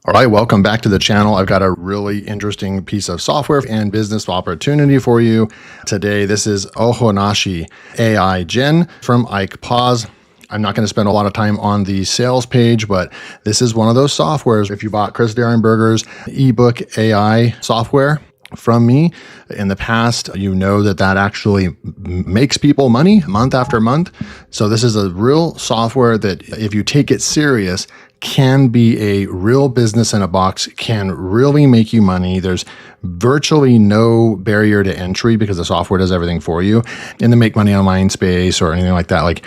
All right, welcome back to the channel. I've got a really interesting piece of software and business opportunity for you today. This is Ohonashi AI Gen from Ike Paz. I'm not going to spend a lot of time on the sales page, but this is one of those softwares. If you bought Chris Derenberger's ebook AI software from me in the past, you know that actually makes people money month after month. So this is a real software that, if you take it serious, can be a real business in a box, can really make you money. There's virtually no barrier to entry because the software does everything for you. In the make money online space or anything like that, like,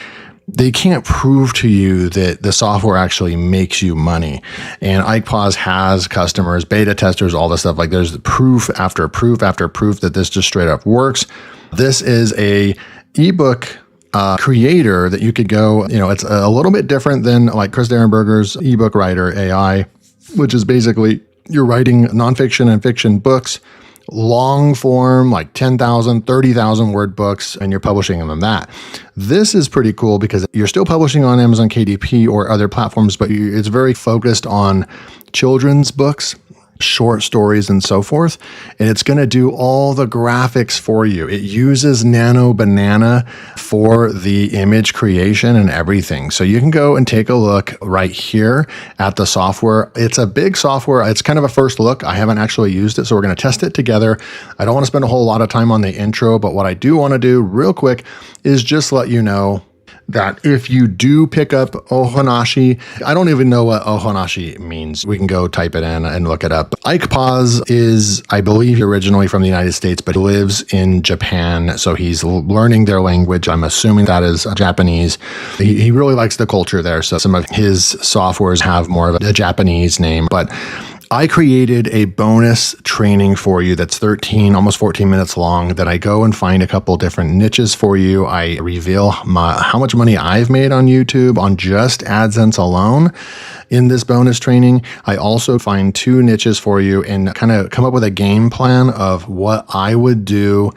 they can't prove to you that the software actually makes you money. And Ike Paz has customers, beta testers, all this stuff. Like, there's proof after proof after proof that this just straight up works. This is a ebook creator that you could go, it's a little bit different than like Chris Derenberger's ebook writer AI, which is basically you're writing nonfiction and fiction books, long form, like 10,000, 30,000 word books, and you're publishing them that. This is pretty cool because you're still publishing on Amazon KDP or other platforms, but it's very focused on children's books, short stories, and so forth. And it's going to do all the graphics for you. It uses Nano Banana for the image creation and everything. So you can go and take a look right here at the software. It's a big software. It's kind of a first look. I haven't actually used it, so we're going to test it together. I don't want to spend a whole lot of time on the intro, but what I do want to do real quick is just let you know that if you do pick up Ohonashi, I don't even know what Ohonashi means. We can go type it in and look it up. Ike Paz is, I believe, originally from the United States, but lives in Japan. So he's learning their language. I'm assuming that is Japanese. He really likes the culture there. So some of his softwares have more of a Japanese name, but I created a bonus training for you that's 13, almost 14 minutes long, that I go and find a couple different niches for you. I reveal how much money I've made on YouTube on just AdSense alone in this bonus training. I also find 2 niches for you and kind of come up with a game plan of what I would do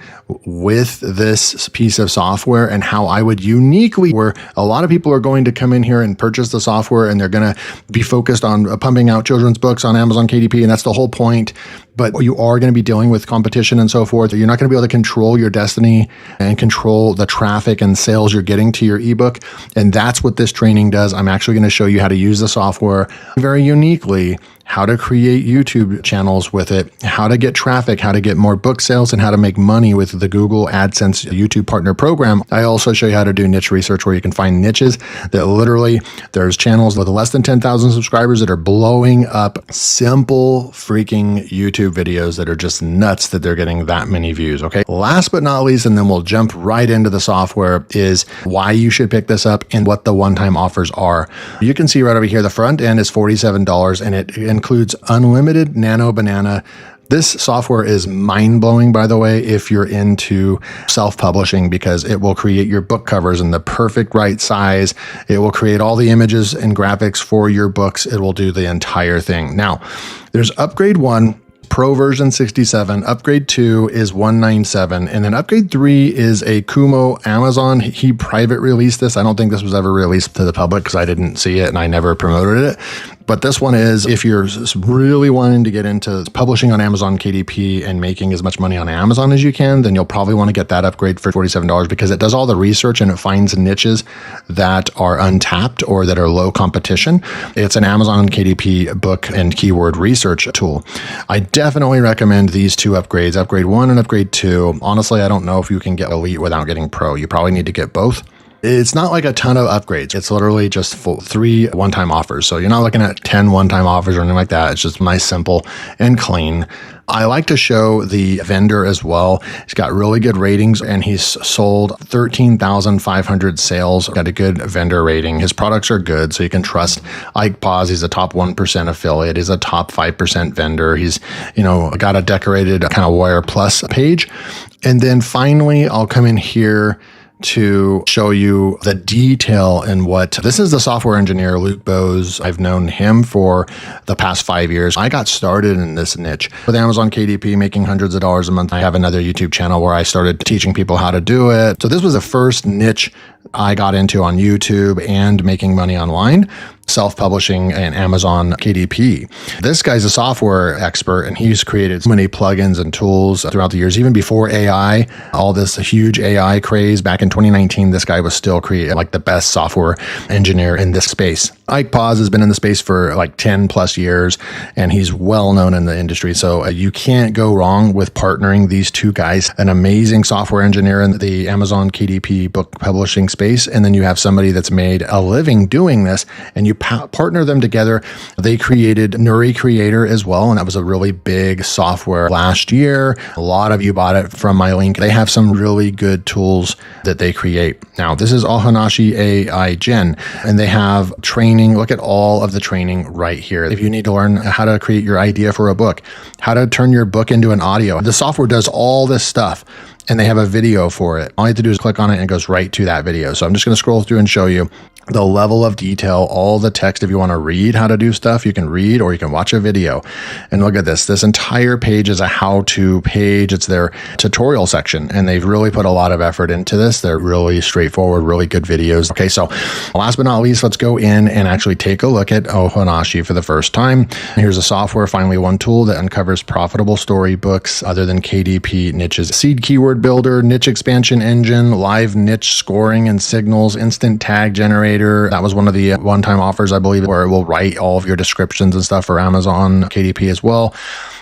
with this piece of software and how I would uniquely, where a lot of people are going to come in here and purchase the software and they're going to be focused on pumping out children's books on Amazon KDP, and that's the whole point. But you are going to be dealing with competition and so forth. You're not going to be able to control your destiny and control the traffic and sales you're getting to your ebook. And that's what this training does. I'm actually going to show you how to use the software very uniquely, how to create YouTube channels with it, how to get traffic, how to get more book sales, and how to make money with the Google AdSense YouTube Partner Program. I also show you how to do niche research, where you can find niches that literally, there's channels with less than 10,000 subscribers that are blowing up, simple freaking YouTube videos that are just nuts that they're getting that many views, okay? Last but not least, and then we'll jump right into the software, is why you should pick this up and what the one-time offers are. You can see right over here, the front end is $47, and it includes unlimited Nano Banana. This software is mind-blowing, by the way, if you're into self-publishing, because it will create your book covers in the perfect right size. It will create all the images and graphics for your books. It will do the entire thing. Now, there's upgrade 1, Pro version 67, upgrade 2 is 197, and then upgrade 3 is a Kumo Amazon. He private released this. I don't think this was ever released to the public because I didn't see it and I never promoted it. But this one is, if you're really wanting to get into publishing on Amazon KDP and making as much money on Amazon as you can, then you'll probably want to get that upgrade for $47 because it does all the research and it finds niches that are untapped or that are low competition. It's an Amazon KDP book and keyword research tool. I definitely recommend these 2 upgrades, upgrade 1 and upgrade 2. Honestly, I don't know if you can get Elite without getting Pro. You probably need to get both. It's not like a ton of upgrades. It's literally just 3 one-time offers. So you're not looking at 10 one-time offers or anything like that. It's just nice, simple, and clean. I like to show the vendor as well. He's got really good ratings and he's sold 13,500 sales. Got a good vendor rating. His products are good, so you can trust Ike Paz. He's a top 1% affiliate. He's a top 5% vendor. He's, got a decorated kind of Wire Plus page. And then finally, I'll come in here to show you the detail in what this is. The software engineer, Luke Bose. I've known him for the past 5 years. I got started in this niche with Amazon KDP, making hundreds of dollars a month. I have another YouTube channel where I started teaching people how to do it. So this was the first niche I got into on YouTube and making money online. self-publishing and Amazon KDP. This guy's a software expert, and he's created so many plugins and tools throughout the years, even before AI, all this huge AI craze. Back in 2019, this guy was still creating like the best software engineer in this space. Ike Paz has been in the space for like 10 plus years, and he's well known in the industry. So you can't go wrong with partnering these two guys, an amazing software engineer in the Amazon KDP book publishing space. And then you have somebody that's made a living doing this, and you partner them together. They created Nuri Creator as well, and that was a really big software last year. A lot of you bought it from my link. They have some really good tools that they create. Now, this is Ohonashi AI Gen, and they have training. Look at all of the training right here. If you need to learn how to create your idea for a book, how to turn your book into an audio, the software does all this stuff, and they have a video for it. All you have to do is click on it and it goes right to that video. So I'm just going to scroll through and show you the level of detail, all the text. If you want to read how to do stuff, you can read, or you can watch a video. And look at this. This entire page is a how-to page. It's their tutorial section, and they've really put a lot of effort into this. They're really straightforward, really good videos. Okay, so last but not least, let's go in and actually take a look at Ohonashi for the first time. Here's a software, finally one tool that uncovers profitable storybooks other than KDP niches. Seed keyword builder, niche expansion engine, live niche scoring and signals, instant tag generator. That was one of the one-time offers, I believe, where it will write all of your descriptions and stuff for Amazon KDP as well.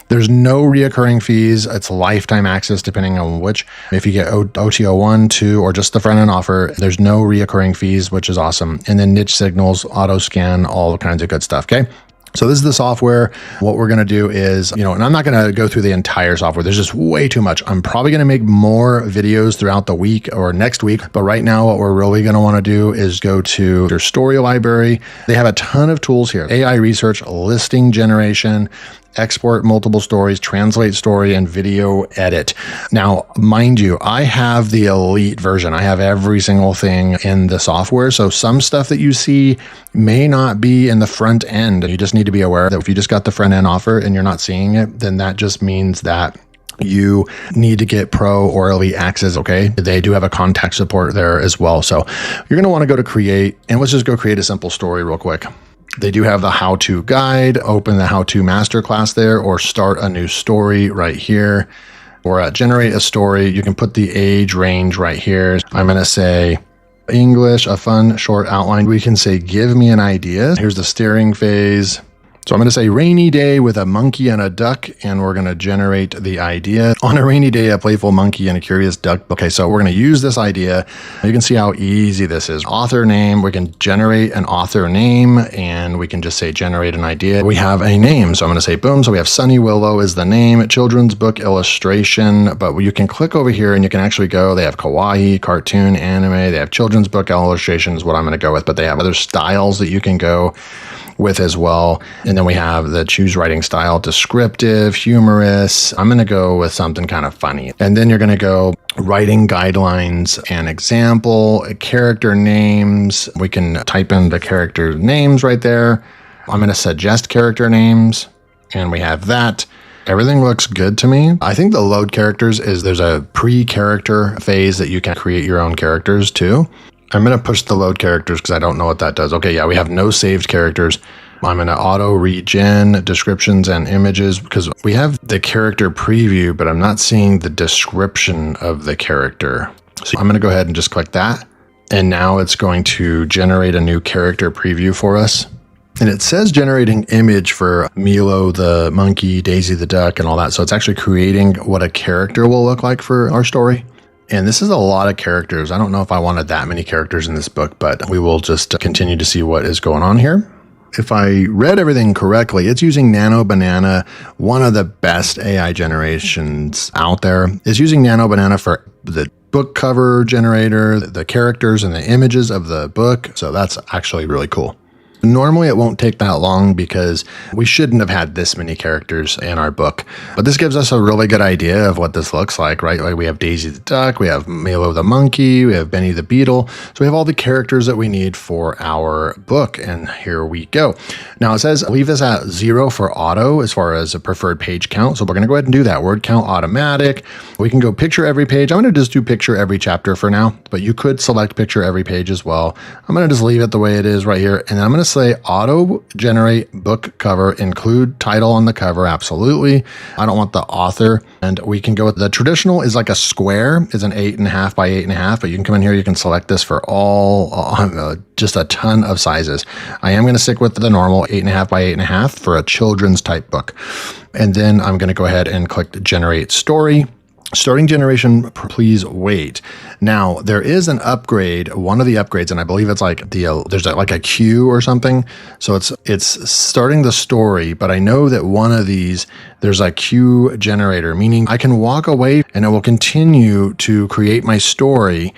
There's no reoccurring fees. It's lifetime access depending on which. If you get OTO 1, 2, or just the front-end offer, there's no reoccurring fees, which is awesome. And then niche signals, auto scan, all kinds of good stuff, okay? So this is the software. What we're going to do is, and I'm not going to go through the entire software. There's just way too much. I'm probably going to make more videos throughout the week or next week. But right now, what we're really going to want to do is go to their story library. They have a ton of tools here. AI research, listing generation, export multiple stories, translate story, and video edit. Now, mind you, I have the elite version. I have every single thing in the software. So some stuff that you see may not be in the front end. You just need to be aware that if you just got the front end offer and you're not seeing it, then that just means that you need to get pro or elite access, okay? They do have a contact support there as well. So you're going to want to go to create, and let's just go create a simple story real quick. They do have the how-to guide, open the how-to masterclass there, or start a new story right here, or generate a story. You can put the age range right here. I'm going to say English, a fun short outline. We can say, give me an idea. Here's the steering phase. So I'm going to say rainy day with a monkey and a duck, and we're going to generate the idea. On a rainy day, a playful monkey and a curious duck. Okay, so we're going to use this idea. You can see how easy this is. Author name, we can generate an author name, and we can just say generate an idea. We have a name, so I'm going to say boom. So we have Sunny Willow is the name, children's book illustration, but you can click over here and you can actually go. They have kawaii, cartoon, anime. They have children's book illustration is what I'm going to go with, but they have other styles that you can go with as well. And then we have the choose writing style, descriptive, humorous. I'm going to go with something kind of funny. And then you're going to go writing guidelines and example, character names. We can type in the character names right there. I'm going to suggest character names, and we have that. Everything looks good to me. I think the load characters is there's a pre-character phase that you can create your own characters too. I'm going to push the load characters because I don't know what that does. Okay, yeah, we have no saved characters. I'm going to auto regen descriptions and images because we have the character preview, but I'm not seeing the description of the character. So I'm going to go ahead and just click that. And now it's going to generate a new character preview for us. And it says generating image for Milo the monkey, Daisy the duck, and all that. So it's actually creating what a character will look like for our story. And this is a lot of characters. I don't know if I wanted that many characters in this book, but we will just continue to see what is going on here. If I read everything correctly, it's using Nano Banana, one of the best AI generations out there. It's using Nano Banana for the book cover generator, the characters and the images of the book. So that's actually really cool. Normally, it won't take that long because we shouldn't have had this many characters in our book. But this gives us a really good idea of what this looks like, right? Like we have Daisy the duck, we have Milo the monkey, we have Benny the beetle. So we have all the characters that we need for our book. And here we go. Now it says leave this at 0 for auto as far as a preferred page count. So we're going to go ahead and do that. Word count automatic. We can go picture every page. I'm going to just do picture every chapter for now, but you could select picture every page as well. I'm going to just leave it the way it is right here. And then I'm going to say auto generate book cover, include title on the cover. Absolutely. I don't want the author. And we can go with the traditional is like a square, is an 8.5 by 8.5, but you can come in here, you can select this for just a ton of sizes. I am going to stick with the normal 8.5 by 8.5 for a children's type book. And then I'm going to go ahead and click generate story. Starting generation, please wait. Now, there is an upgrade, one of the upgrades, and I believe it's like there's like a queue or something. So it's starting the story, but I know that one of these, there's a queue generator, meaning I can walk away and it will continue to create my story.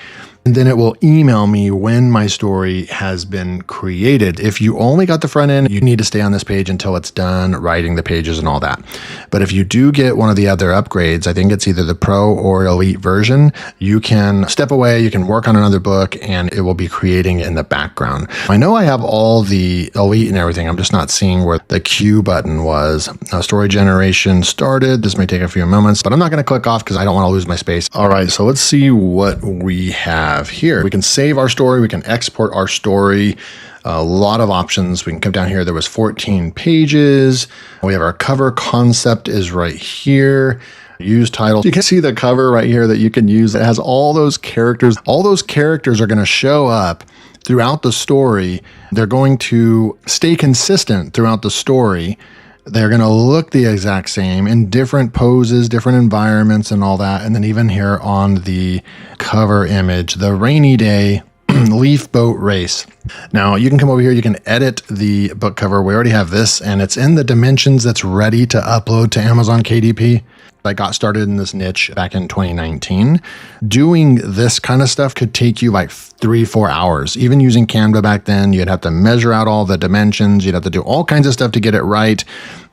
And then it will email me when my story has been created. If you only got the front end, you need to stay on this page until it's done writing the pages and all that. But if you do get one of the other upgrades, I think it's either the Pro or Elite version, you can step away, you can work on another book, and it will be creating in the background. I know I have all the Elite and everything. I'm just not seeing where the Q button was. Story generation started. This may take a few moments, but I'm not going to click off because I don't want to lose my space. All right, so let's see what we have here. We can save our story. We can export our story. A lot of options. We can come down here. There was 14 pages. We have our cover concept is right here. Use title. You can see the cover right here that you can use. It has all those characters. All those characters are going to show up throughout the story. They're going to stay consistent throughout the story. They're going to look the exact same in different poses, different environments and all that. And then even here on the cover image, the rainy day leaf boat race. Now you can come over here, you can edit the book cover. We already have this and it's in the dimensions that's ready to upload to Amazon KDP. I got started in this niche back in 2019. Doing this kind of stuff could take you like 3-4 hours. Even using Canva back then, you'd have to measure out all the dimensions. You'd have to do all kinds of stuff to get it right.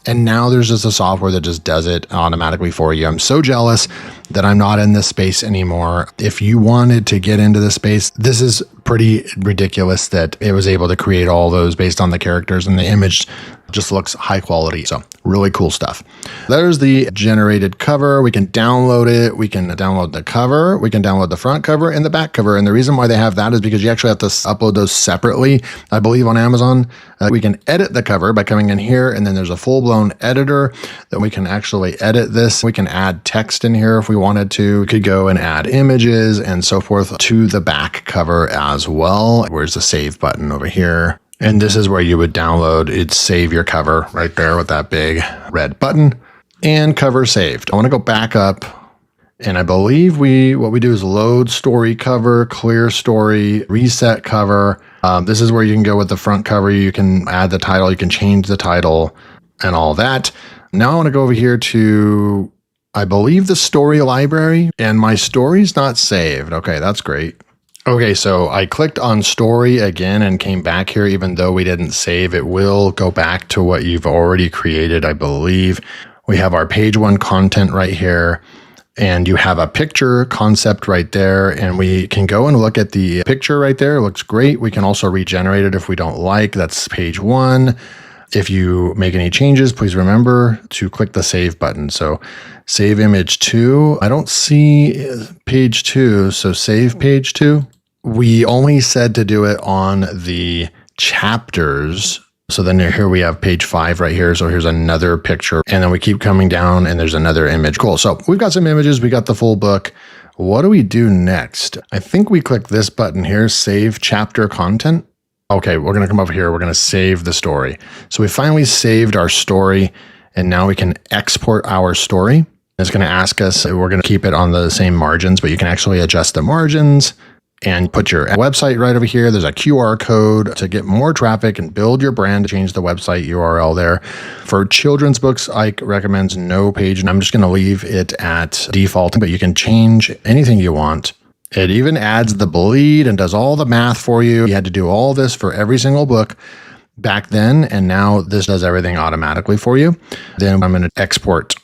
And now there's just a software that just does it automatically for you. I'm so jealous that I'm not in this space anymore. If you wanted to get into this space, this is pretty ridiculous that it was able to create all those based on the characters, and the image just looks high quality. So really cool stuff. There's the generated cover. We can download it. We can download the cover. We can download the front cover and the back cover. And the reason why they have that is because you actually have to upload those separately, I believe, on Amazon. We can edit the cover by coming in here, and then there's a full-blown editor that we can actually edit this. We can add text in here if we wanted to. We could go and add images and so forth to the back cover as well. Where's the save button over here? And this is where you would download, it'd save your cover right there with that big red button, and cover saved. I want to go back up, and I believe what we do is load story cover, clear story, reset cover. This is where you can go with the front cover. You can add the title, you can change the title and all that. Now I want to go over here to, I believe, the story library, and my story's not saved. Okay, that's great. Okay, so I clicked on story again and came back here. Even though we didn't save, it will go back to what you've already created, I believe. We have our page one content right here, and you have a picture concept right there, and we can go and look at the picture right there. It looks great. We can also regenerate it if we don't like. That's page one. If you make any changes, please remember to click the save button. So save image 2. I don't see page 2, so save page 2. We only said to do it on the chapters. So then here we have page 5 right here. So here's another picture, and then we keep coming down and there's another image. Cool. So we've got some images. We got the full book. What do we do next? I think we click this button here, save chapter content. Okay, we're going to come over here. We're going to save the story. So we finally saved our story, and now we can export our story. It's going to ask us, we're going to keep it on the same margins, but you can actually adjust the margins and put your website right over here. There's a QR code to get more traffic and build your brand, change the website URL there. For children's books, Ike recommends no page, and I'm just going to leave it at default, but you can change anything you want. It even adds the bleed and does all the math for you. You had to do all this for every single book back then, and now this does everything automatically for you. Then I'm going to export,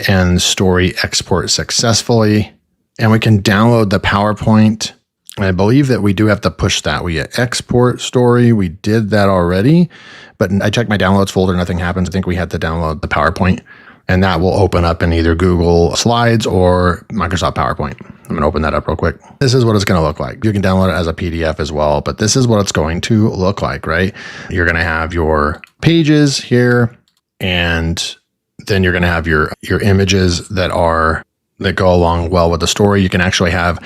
and story export successfully. And we can download the PowerPoint. And I believe that we do have to push that. We export story. We did that already, but I checked my downloads folder. Nothing happens. I think we had to download the PowerPoint. And that will open up in either Google Slides or Microsoft PowerPoint. I'm going to open that up real quick. This is what it's going to look like. You can download it as a PDF as well, but this is what it's going to look like, right? You're going to have your pages here, and then you're going to have your images that go along well with the story. You can actually have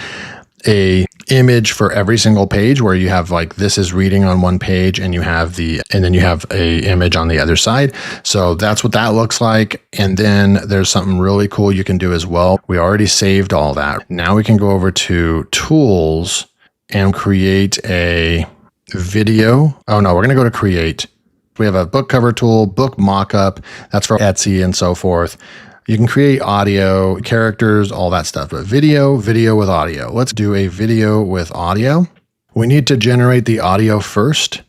a image for every single page where you have like, this is reading on one page and then you have a image on the other side. So that's what that looks like. And then there's something really cool you can do as well. We already saved all that. Now we can go over to tools and create a video. Oh no, we're going to go to create. We have a book cover tool, book mockup. That's for Etsy and so forth. You can create audio, characters, all that stuff, but video with audio. Let's do a video with audio. We need to generate the audio first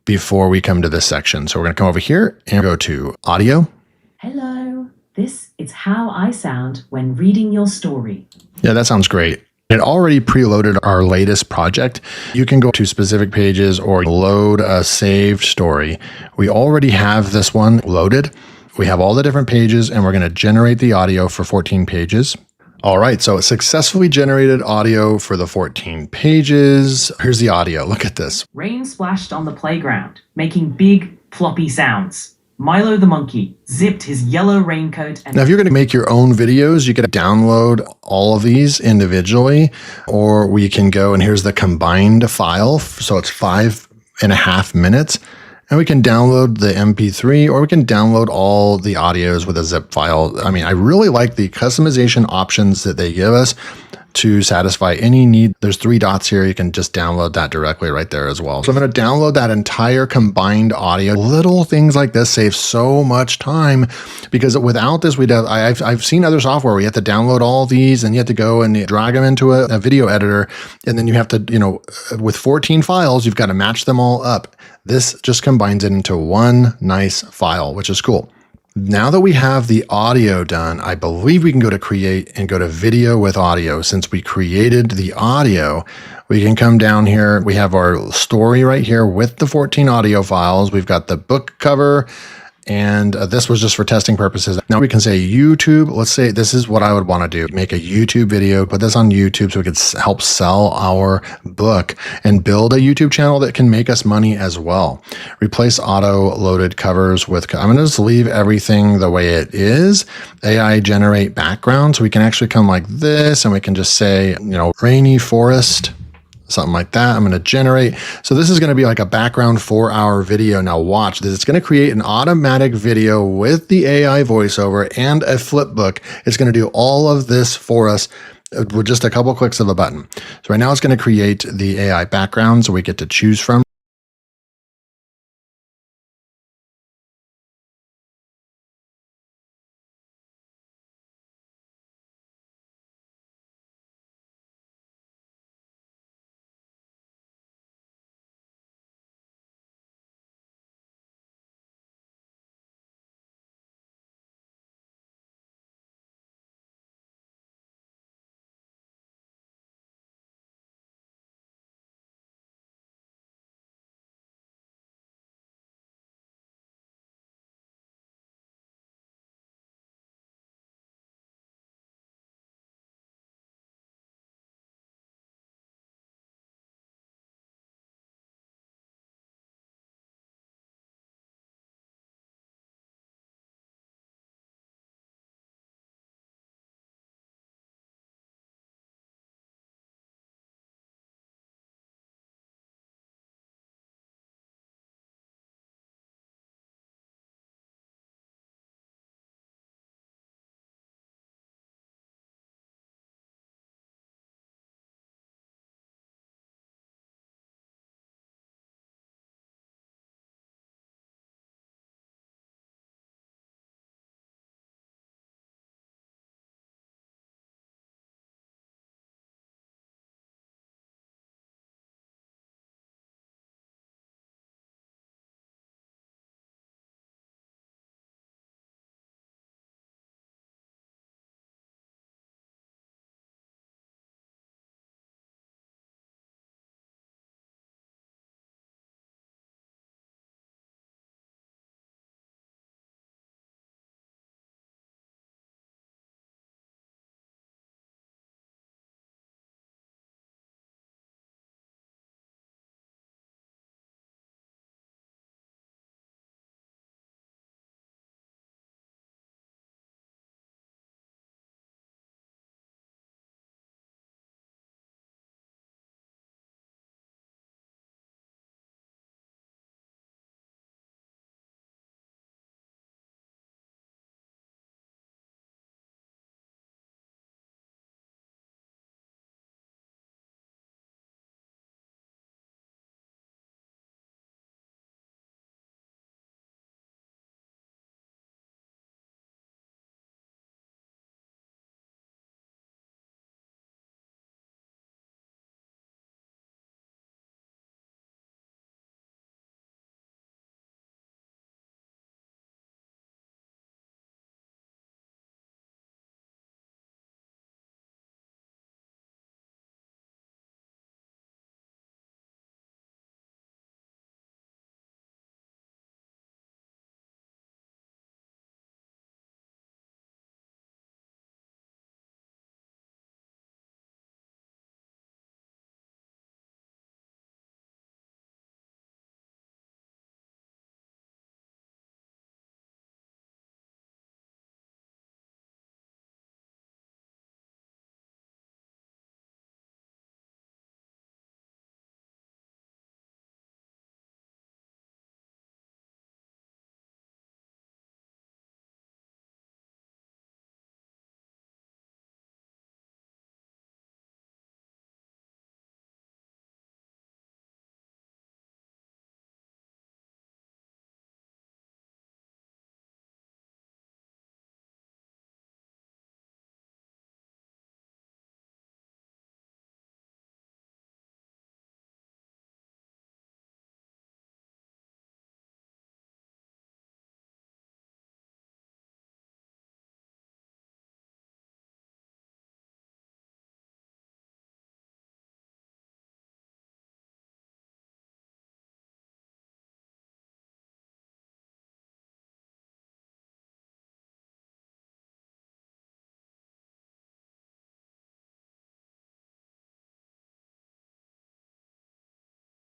before we come to this section. So we're going to come over here and go to audio. Hello, this is how I sound when reading your story. Yeah, that sounds great. It already preloaded our latest project. You can go to specific pages or load a saved story. We already have this one loaded. We have all the different pages, and we're going to generate the audio for 14 pages. All right, so it successfully generated audio for the 14 pages. Here's the audio. Look at this. Rain splashed on the playground, making big, floppy sounds. Milo the monkey zipped his yellow raincoat and... Now, if you're going to make your own videos, you can download all of these individually, or we can go, and here's the combined file. So it's 5.5 minutes. And we can download the MP3, or we can download all the audios with a zip file. I mean, I really like the customization options that they give us to satisfy any need. There's 3 dots here. You can just download that directly right there as well. So I'm going to download that entire combined audio. Little things like this save so much time, because without this, I've seen other software where you have to download all these and you have to go and drag them into a video editor. And then you have to, with 14 files, you've got to match them all up. This just combines it into one nice file, which is cool. Now that we have the audio done, I believe we can go to create and go to video with audio. Since we created the audio, we can come down here. We have our story right here with the 14 audio files. We've got the book cover, and this was just for testing purposes. Now we can say YouTube. Let's say this is what I would want to do. Make a YouTube video, put this on YouTube so we could help sell our book and build a YouTube channel that can make us money as well. Replace auto-loaded covers with, I'm going to just leave everything the way it is. AI generate background. So we can actually come like this and we can just say, rainy forest. Something like that. I'm going to generate. So this is going to be like a background for our video. Now watch this. It's going to create an automatic video with the AI voiceover and a flip book. It's going to do all of this for us with just a couple clicks of a button. So right now it's going to create the AI background, so we get to choose from.